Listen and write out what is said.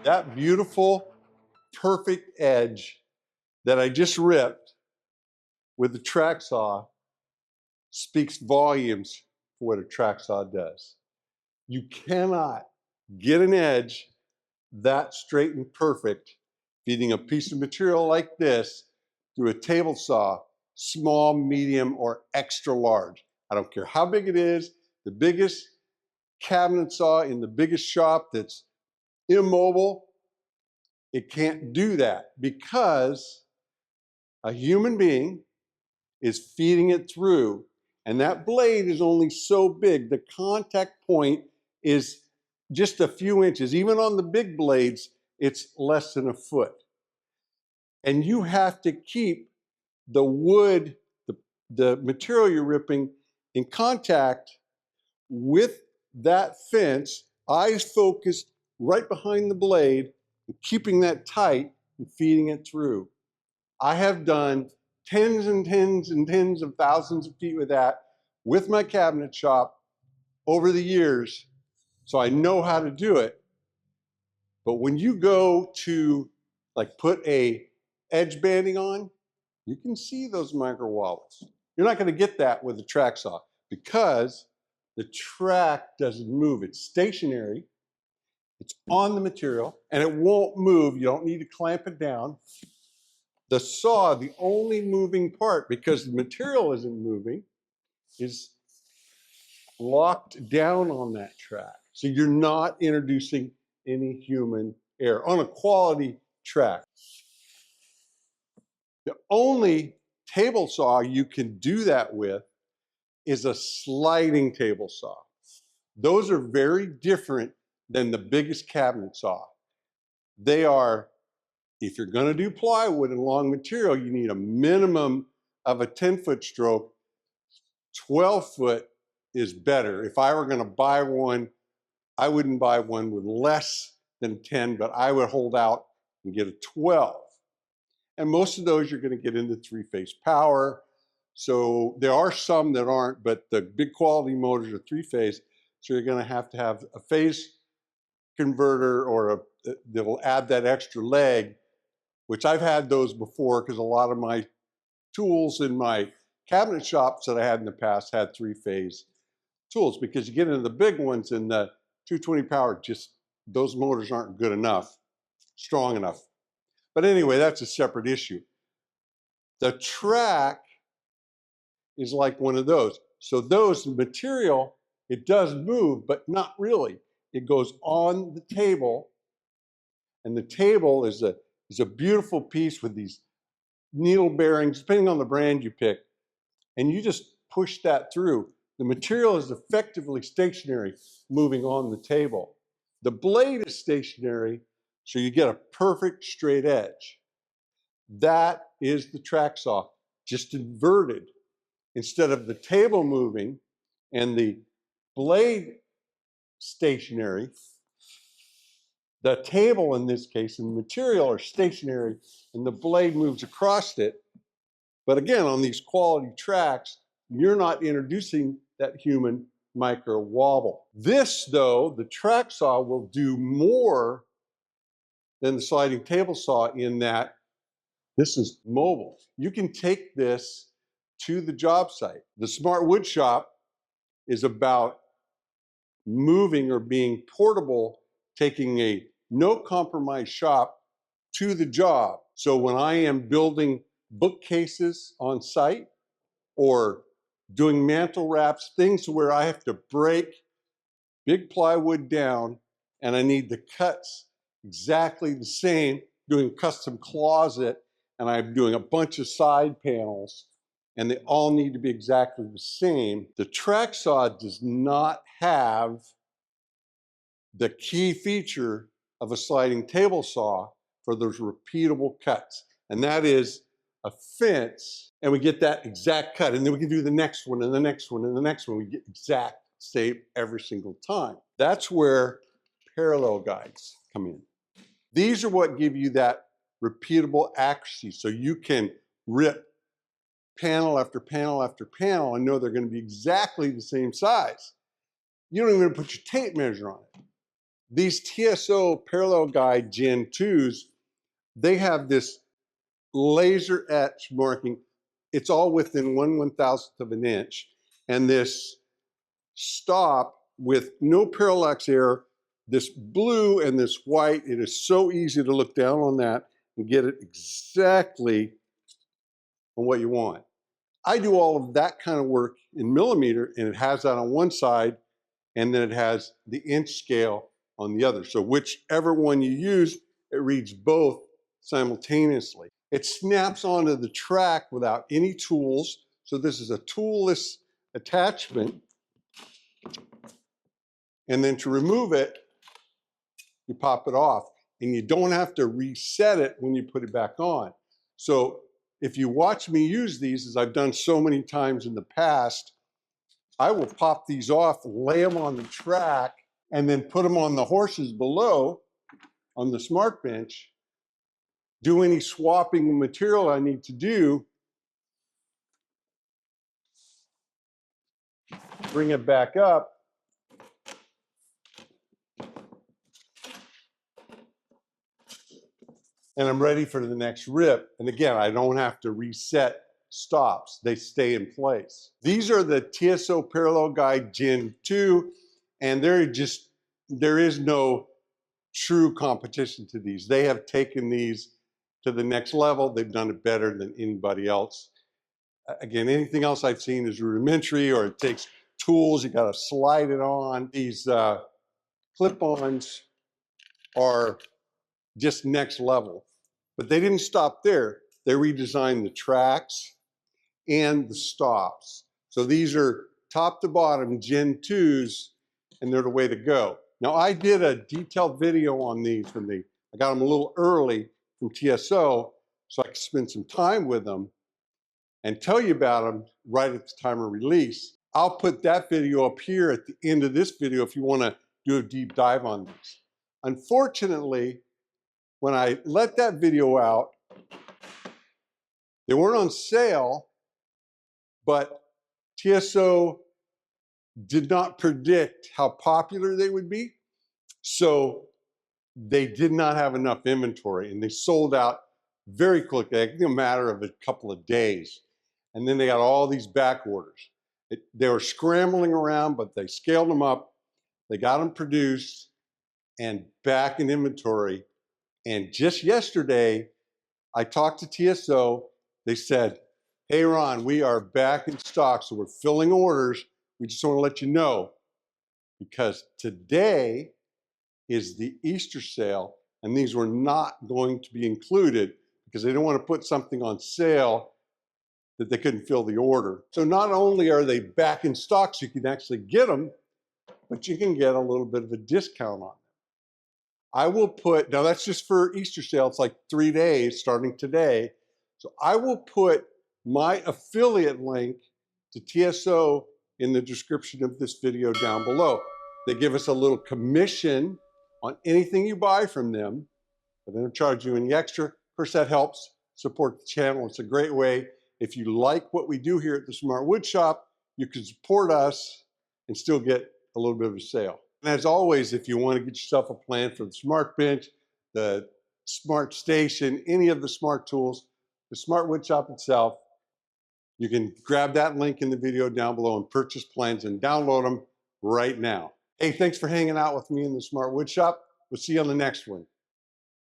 That beautiful, perfect edge that I just ripped with the track saw speaks volumes for what a track saw does. You cannot get an edge that straight and perfect feeding a piece of material like this through a table saw, small, medium, or extra large. I don't care how big it is, the biggest cabinet saw in the biggest shop that's immobile, it can't do that because a human being is feeding it through, and that blade is only so big. The contact point is just a few inches. Even on the big blades, it's less than a foot. And you have to keep the wood, the material you're ripping, in contact with that fence, eyes focused right behind the blade, and keeping that tight and feeding it through. I have done tens and tens and tens of thousands of feet with that with my cabinet shop over the years, so I know how to do it. But when you go to like put a edge banding on, you can see those micro wobbles. You're not going to get that with a track saw because the track doesn't move. It's stationary, it's on the material, and it won't move. You don't need to clamp it down. The saw, the only moving part, because the material isn't moving, is locked down on that track. So you're not introducing any human error on a quality track. The only table saw you can do that with is a sliding table saw. Those are very different than the biggest cabinet saw. They are, if you're going to do plywood and long material, you need a minimum of a 10-foot stroke. 12-foot is better. If I were going to buy one, I wouldn't buy one with less than 10, but I would hold out and get a 12. And most of those you're going to get into three-phase power. So there are some that aren't, but the big quality motors are three-phase. So you're going to have a phase converter or that will add that extra leg, which I've had those before because a lot of my tools in my cabinet shops that I had in the past had three-phase tools, because you get into the big ones and the 220 power, just those motors aren't good enough, strong enough. But anyway, that's a separate issue. The track is like one of those. So those material, it does move, but not really. It goes on the table, and the table is a beautiful piece with these needle bearings, depending on the brand you pick, and you just push that through. The material is effectively stationary, moving on the table. The blade is stationary, so you get a perfect straight edge. That is the track saw, just inverted. Instead of the table moving and the blade stationary, the table in this case and the material are stationary and the blade moves across it. But again, on these quality tracks, you're not introducing that human micro wobble. This, though, the track saw will do more than the sliding table saw in that this is mobile. You can take this to the job site. The Smart Woodshop is about moving or being portable, taking a no compromise shop to the job. So when I am building bookcases on site or doing mantle wraps, things where I have to break big plywood down and I need the cuts exactly the same, doing a custom closet, and I'm doing a bunch of side panels and they all need to be exactly the same. The track saw does not have the key feature of a sliding table saw for those repeatable cuts, and that is a fence, and we get that exact cut, and then we can do the next one and the next one and the next one. We get exact same every single time. That's where parallel guides come in. These are what give you that repeatable accuracy, so you can rip panel after panel after panel and know they're going to be exactly the same size. You don't even put your tape measure on it. These TSO parallel guide Gen 2s, they have this laser etch marking. It's all within 1/1000th of an inch. And this stop with no parallax error, this blue and this white, it is so easy to look down on that and get it exactly on what you want. I do all of that kind of work in millimeter, and it has that on one side, and then it has the inch scale on the other. So whichever one you use, it reads both simultaneously. It snaps onto the track without any tools. So this is a toolless attachment. And then to remove it, you pop it off, and you don't have to reset it when you put it back on. So if you watch me use these, as I've done so many times in the past, I will pop these off, lay them on the track, and then put them on the horses below on the Smart Bench, do any swapping of material I need to do, bring it back up, and I'm ready for the next rip. And again, I don't have to reset stops. They stay in place. These are the TSO Parallel Guide Gen 2, and there is no true competition to these. They have taken these to the next level. They've done it better than anybody else. Again, anything else I've seen is rudimentary, or it takes tools, you gotta slide it on. These clip-ons are just next level. But they didn't stop there. They redesigned the tracks and the stops. So these are top to bottom Gen 2s, and they're the way to go. Now, I did a detailed video on these when I got them a little early from TSO, so I could spend some time with them and tell you about them right at the time of release. I'll put that video up here at the end of this video if you want to do a deep dive on these. Unfortunately, when I let that video out, they weren't on sale, but TSO did not predict how popular they would be. So they did not have enough inventory, and they sold out very quickly, I think a matter of a couple of days. And then they got all these back orders. They were scrambling around, but they scaled them up. They got them produced and back in inventory. And just yesterday, I talked to TSO. They said, hey, Ron, we are back in stock, so we're filling orders. We just want to let you know, because today is the Easter sale, and these were not going to be included because they didn't want to put something on sale that they couldn't fill the order. So not only are they back in stock so you can actually get them, but you can get a little bit of a discount on them. I will put, now that's just for Easter sale, it's like 3 days starting today. So I will put my affiliate link to TSO in the description of this video down below. They give us a little commission on anything you buy from them, but they don't charge you any extra. Of course, that helps support the channel. It's a great way. If you like what we do here at the Smart Woodshop, you can support us and still get a little bit of a sale. And as always, if you want to get yourself a plan for the Smart Bench, the Smart Station, any of the smart tools, the Smart Woodshop itself, you can grab that link in the video down below and purchase plans and download them right now. Hey, thanks for hanging out with me in the Smart Woodshop. We'll see you on the next one.